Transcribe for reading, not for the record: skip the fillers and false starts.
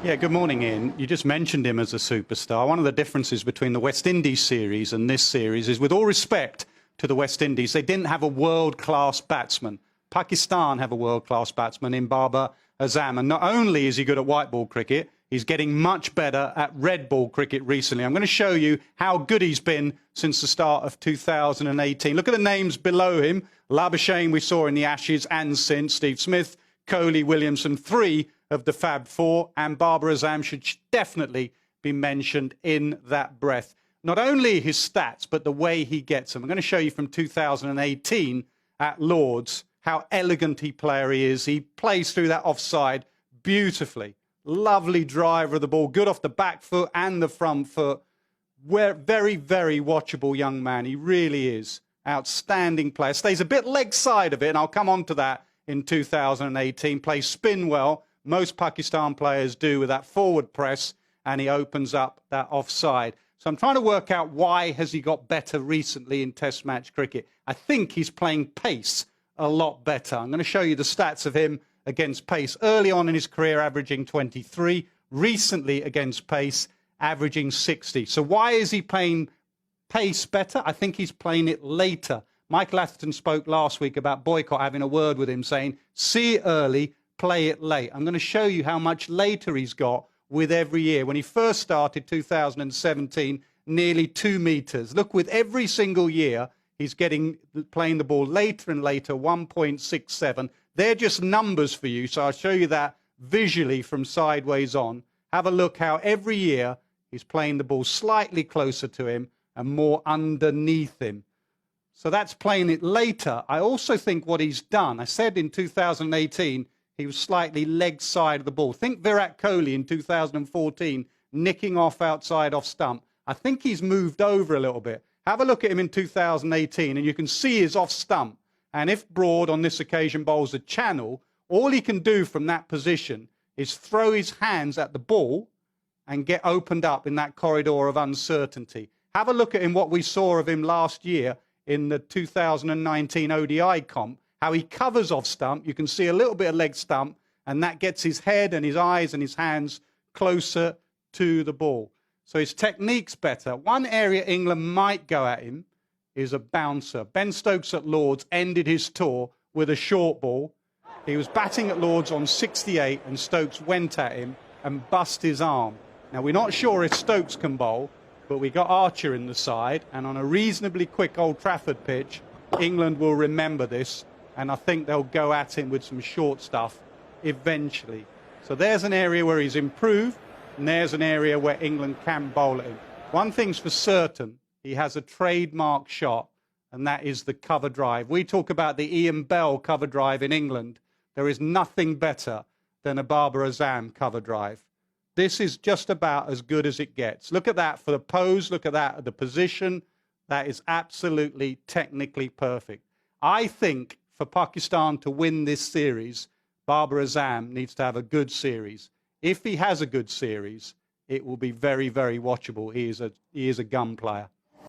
Yeah, good morning, Ian. You just mentioned him as a superstar. One of the differences between the West Indies series and this series is, with all respect to the West Indies, they didn't have a world-class batsman. Pakistan have a world-class batsman in Babar Azam. And not only is he good at white ball cricket, he's getting much better at red ball cricket recently. I'm going to show you how good he's been since the start of 2018. Look at the names below him. Labuschagne we saw in the Ashes and since. Steve Smith, Kohli, Williamson, three of the Fab Four, and Babar Azam should definitely be mentioned in that breath. Not only his stats, but the way he gets them. I'm going to show you from 2018 at Lord's how elegant a player he is. He plays through that offside beautifully. Lovely driver of the ball, good off the back foot and the front foot. Very, very watchable young man. He really is. Outstanding player. Stays a bit leg side of it, and I'll come on to that in 2018. Plays spin well. Most Pakistan players do with that forward press, and he opens up that offside. So I'm trying to work out why has he got better recently in Test match cricket. I think he's playing pace a lot better. I'm going to show you the stats of him against pace. Early on in his career, averaging 23. Recently against pace, averaging 60. So why is he playing pace better? I think he's playing it later. Michael Atherton spoke last week about Boycott having a word with him, saying, see it early, play it late. I'm going to show you how much later he's got with every year. When he first started, 2017, nearly 2 meters. Look, with every single year, he's playing the ball later and later, 1.67. They're just numbers for you, so I'll show you that visually from sideways on. Have a look how every year he's playing the ball slightly closer to him and more underneath him. So that's playing it later. I also think what he's done, I said in 2018, he was slightly leg side of the ball. Think Virat Kohli in 2014, nicking off outside off stump. I think he's moved over a little bit. Have a look at him in 2018, and you can see his off stump. And if Broad on this occasion bowls a channel, all he can do from that position is throw his hands at the ball and get opened up in that corridor of uncertainty. Have a look at him, what we saw of him last year in the 2019 ODI comp. How he covers off stump. You can see a little bit of leg stump, and that gets his head and his eyes and his hands closer to the ball. So his technique's better. One area England might go at him is a bouncer. Ben Stokes at Lord's ended his tour with a short ball. He was batting at Lord's on 68, and Stokes went at him and bust his arm. Now, we're not sure if Stokes can bowl, but we got Archer in the side, and on a reasonably quick Old Trafford pitch, England will remember this, and I think they'll go at him with some short stuff eventually. So there's an area where he's improved, and there's an area where England can bowl at him. One thing's for certain, he has a trademark shot, and that is the cover drive. We talk about the Ian Bell cover drive in England. There is nothing better than a Babar Azam cover drive. This is just about as good as it gets. Look at that for the pose, look at that at the position. That is absolutely technically perfect. I think for Pakistan to win this series, Babar Azam needs to have a good series. If he has a good series, it will be very, very watchable. He is a gun player.